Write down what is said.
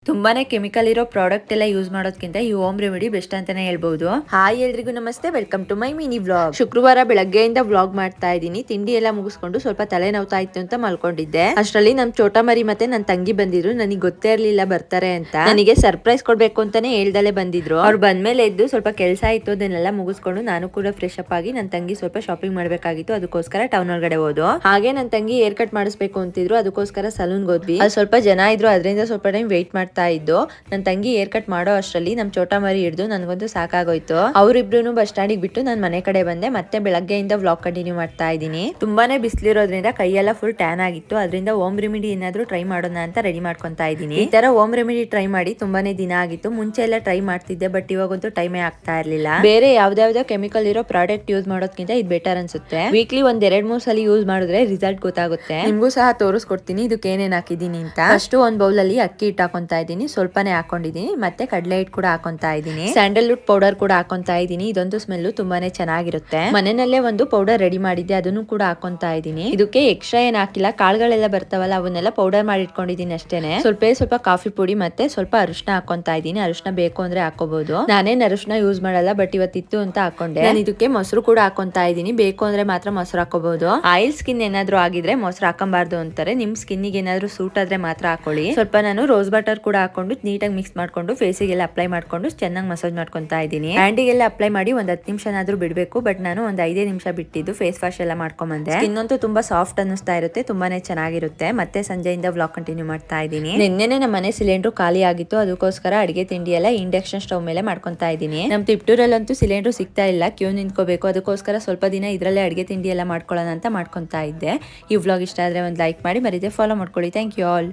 ತುಂಬಾನೇ ಕೆಮಿಕಲ್ ಇರೋ ಪ್ರಾಡಕ್ಟ್ ಎಲ್ಲ ಯೂಸ್ ಮಾಡೋದಕ್ಕಿಂತ ಈ ಹೋಮ್ ರೆಮಿಡಿ ಬೆಸ್ಟ್ ಅಂತಾನೆ ಹೇಳ್ಬಹುದು. ಹಾಯ್ ಎಲ್ರಿಗೂ ನಮಸ್ತೆ, welcome to my mini vlog. ಶುಕ್ರವಾರ ಬೆಳಗ್ಗೆಯಿಂದ ವ್ಲಾಗ್ ಮಾಡ್ತಾ ಇದ್ದೀನಿ. ತಿಂಡಿ ಎಲ್ಲ ಮುಗಿಸ್ಕೊಂಡು ಸ್ವಲ್ಪ ತಲೆ ನೋವ್ತಾ ಇತ್ತು ಅಂತ ಮಲ್ಕೊಂಡಿದ್ದೆ. ಅಷ್ಟರಲ್ಲಿ ನಮ್ ಚೋಟಾ ಮರಿ ಮತ್ತೆ ನನ್ ತಂಗಿ ಬಂದಿದ್ರು. ನನಗೆ ಗೊತ್ತೇ ಇರ್ಲಿಲ್ಲ ಬರ್ತಾರೆ ಅಂತ. ನನಗೆ ಸರ್ಪ್ರೈಸ್ ಕೊಡ್ಬೇಕು ಅಂತಾನೆ ಹೇಳ್ದಲೆ ಬಂದಿದ್ರು. ಅವ್ರು ಬಂದ್ಮೇಲೆ ಎದ್ದು ಸ್ವಲ್ಪ ಕೆಲಸ ಇತ್ತು, ಅದನ್ನೆಲ್ಲ ಮುಗಿಸ್ಕೊಂಡು ನಾನು ಕೂಡ ಫ್ರೆಶ್ ಅಪ್ ಆಗಿ ನನ್ ತಂಗಿ ಸ್ವಲ್ಪ ಶಾಪಿಂಗ್ ಮಾಡ್ಬೇಕಾಗಿತ್ತು. ಅದಕ್ಕೋಸ್ಕರ ಟೌನ್ ಒಳಗಡೆ ಹೋದು. ಹಾಗೆ ನನ್ ತಂಗಿ ಹೇರ್ ಕಟ್ ಮಾಡಿಸ್ಬೇಕು ಅಂತಿದ್ರು, ಅದಕ್ಕೋಸ್ಕರ ಸಲೂನ್ ಹೋದ್ವಿ. ಅಲ್ಲಿ ಸ್ವಲ್ಪ ಜನ ಇದ್ರು, ಅದರಿಂದ ಸ್ವಲ್ಪ ಟೈಮ್ ವೇಟ್ ಮಾಡ್ತಾ ಇದ್ದು. ನನ್ ತಂಗಿ ಹೇರ್ ಕಟ್ ಮಾಡೋ ಅಷ್ಟರಲ್ಲಿ ನಮ್ ಚೋಟಾ ಮರಿ ಹಿಡಿದು ನನ್ಗಂತೂ ಸಾಕಾಗೋಯ್ತು. ಅವ್ರಿಬ್ರು ಬಸ್ ಸ್ಟ್ಯಾಂಡಿಗೆ ಬಿಟ್ಟು ನಾನು ಮನೆ ಕಡೆ ಬಂದೆ. ಮತ್ತೆ ಬೆಳಗ್ಗೆಯಿಂದ ವ್ಲಾಗ್ ಕಂಟಿನ್ಯೂ ಮಾಡ್ತಾ ಇದ್ದೀನಿ. ತುಂಬಾನೇ ಬಿಸಿಲಿರೋದ್ರಿಂದ ಕೈಯೆಲ್ಲ ಫುಲ್ ಟ್ಯಾನ್ ಆಗಿತ್ತು. ಅದರಿಂದ ಹೋಮ್ ರೆಮಿಡಿ ಏನಾದ್ರು ಟ್ರೈ ಮಾಡೋಣ ಅಂತ ರೆಡಿ ಮಾಡ್ಕೊಂತಾ ಇದ್ದೀನಿ. ಈ ತರ ಹೋಮ್ ರೆಮಿಡಿ ಟ್ರೈ ಮಾಡಿ ತುಂಬಾನೇ ದಿನ ಆಗಿತ್ತು. ಮುಂಚೆ ಎಲ್ಲ ಟ್ರೈ ಮಾಡ್ತಿದ್ದೆ, ಬಟ್ ಇವಾಗಂತೂ ಟೈಮೇ ಆಗ್ತಾ ಇರ್ಲಿಲ್ಲ. ಬೇರೆ ಯಾವ್ದಾವ್ದೋ ಕೆಮಿಕಲ್ ಇರೋ ಪ್ರಾಡಕ್ಟ್ ಯೂಸ್ ಮಾಡೋದ್ಕಿಂತ ಇದು ಬೆಟರ್ ಅನ್ಸುತ್ತೆ. ವೀಕ್ಲಿ ಒಂದ್ 2-3 ಸಲ ಯೂಸ್ ಮಾಡಿದ್ರೆ ರಿಸಲ್ಟ್ ಗೊತ್ತಾಗುತ್ತೆ. ನಿಮ್ಗೂ ಸಹ ತೋರಿಸ್ಕೊಡ್ತೀನಿ ಇದಕ್ಕೆ ಏನೇನ್ ಹಾಕಿದೀನಿ ಅಂತ. ಫಸ್ಟ್ ಒಂದ್ ಬೌಲ್ ಅಲ್ಲಿ ಅಕ್ಕಿ ಹಿಟ್ಟು ಹಾಕೊಂತಾ ಇದ್ದೀನಿ, ಸ್ವಲ್ಪನೇ ಹಾಕೊಂಡಿದೀನಿ. ಮತ್ತೆ ಕಡಲೆ ಹಿಟ್ಟು ಕೂಡ ಹಾಕೊಂತಾ ಇದ್ದೀನಿ. ಸ್ಯಾಂಡಲ್ವುಡ್ ಪೌಡರ್ ಕೂಡ ಹಾಕೊಂತಾ ಇದ್ದೀನಿ. ಇದೊಂದು ಸ್ಮೆಲ್ ತುಂಬಾನೇ ಚೆನ್ನಾಗಿರುತ್ತೆ. ಮನೆಯಲ್ಲೇ ಒಂದು ಪೌಡರ್ ರೆಡಿ ಮಾಡಿದ್ದೆ, ಅದನ್ನು ಕೂಡ ಹಾಕೊಂತಾ ಇದ್ದೀನಿ. ಇದಕ್ಕೆ ಎಕ್ಸ್ಟ್ರಾ ಏನ್ ಹಾಕಿಲ್ಲ, ಕಾಳುಗಳೆಲ್ಲ ಬರ್ತಾವಲ್ಲ ಅವನ್ನೆಲ್ಲ ಪೌಡರ್ ಮಾಡಿ ಇಟ್ಕೊಂಡಿದ್ದೀನಿ ಅಷ್ಟೇನೆ. ಸ್ವಲ್ಪ ಕಾಫಿ ಪುಡಿ ಮತ್ತೆ ಸ್ವಲ್ಪ ಅರಿಶಿನ ಹಾಕೊಂತಾ ಇದ್ದೀನಿ. ಅರಿಶಿನ ಬೇಕು ಅಂದ್ರೆ ಹಾಕೋಬಹುದು. ನಾನೇನ್ ಅರಿಶಿನ ಯೂಸ್ ಮಾಡಲ್ಲ, ಬಟ್ ಇವತ್ತಿತ್ತು ಅಂತ ಹಾಕೊಂಡೆ. ನಾನು ಇದಕ್ಕೆ ಮೊಸರು ಕೂಡ ಹಾಕೊಂತಾ ಇದ್ದೀನಿ. ಬೇಕು ಅಂದ್ರೆ ಮಾತ್ರ ಮೊಸರು ಹಾಕೋಬಹುದು. ಆಯಿಲ್ ಸ್ಕಿನ್ ಏನಾದ್ರು ಆಗಿದ್ರೆ ಮೊಸರು ಹಾಕಬಾರ್ದು ಅಂತಾರೆ. ನಿಮ್ ಸ್ಕಿನ್ ಗೆ ಏನಾದ್ರು ಸೂಟ್ ಆದ್ರೆ ಮಾತ್ರ ಹಾಕೊಳ್ಳಿ. ಸ್ವಲ್ಪ ನಾನು ರೋಸ್ ಬಟರ್ ಕೂಡ ಹಾಕೊಂಡು ನೀಟಾಗಿ ಮಿಕ್ಸ್ ಮಾಡ್ಕೊಂಡು ಫೇಸಿಗೆಲ್ಲ ಅಪ್ಲೈ ಮಾಡ್ಕೊಂಡು ಚೆನ್ನಾಗಿ ಮಸಾಜ್ ಮಾಡ್ಕೊಂತಾ ಇದ್ದೀನಿ. ಹ್ಯಾಂಡಿಗೆಲ್ಲ ಅಪ್ಲೈ ಮಾಡಿ ಒಂದ್ 10 ನಿಮಿಷನಾದ್ರೂ ಬಿಡ್ಬೇಕು. ಬಟ್ ನಾನು ಒಂದ್ 5 ನಿಮಿಷ ಬಿಟ್ಟಿದ್ದು ಫೇಸ್ ವಾಶ್ ಎಲ್ಲ ಮಾಡ್ಕೊಂಡ್ ಬಂದೆ. ಸ್ಕಿನ್ ಅಂತೂ ತುಂಬಾ ಸಾಫ್ಟ್ ಅನ್ನಿಸ್ತಾ ಇರುತ್ತೆ, ತುಂಬಾನೇ ಚೆನ್ನಾಗಿರುತ್ತೆ. ಮತ್ತೆ ಸಂಜೆಯಿಂದ ವ್ಲಾಗ್ ಕಂಟಿನ್ಯೂ ಮಾಡ್ತಾ ಇದ್ದೀನಿ. ನಿನ್ನೆನೆ ನಮ್ಮ ಮನೆ ಸಿಲಿಂಡರ್ ಖಾಲಿ ಆಗಿತ್ತು, ಅದಕ್ಕೋಸ್ಕರ ಅಡಿಗೆ ತಿಂಡಿ ಎಲ್ಲ ಇಂಡಕ್ಷನ್ ಸ್ಟವ್ ಮೇಲೆ ಮಾಡ್ಕೊಂತಾ ಇದ್ದೀನಿ. ನಮ್ ತಿಪ್ಟೂರಲ್ಲಂತೂ ಸಿಲಿಂಡರ್ ಸಿಗ್ತಾ ಇಲ್ಲ, ಕ್ಯೂ ನಿಂತ್ಕೋಬೇಕು. ಅದಕ್ಕೋಸ್ಕರ ಸ್ವಲ್ಪ ದಿನ ಇದ್ರಲ್ಲೇ ಅಡಿಗೆ ತಿಂಡಿ ಎಲ್ಲ ಮಾಡ್ಕೊಳ್ಳೋಣ ಅಂತ ಮಾಡ್ಕೊಂತಾ ಇದ್ದೆ. ಈ ವ್ಲಾಗ್ ಇಷ್ಟ ಆದ್ರೆ ಒಂದು ಲೈಕ್ ಮಾಡಿ, ಮರಿದೆ ಫಾಲೋ ಮಾಡ್ಕೊಳ್ಳಿ. Thank you all.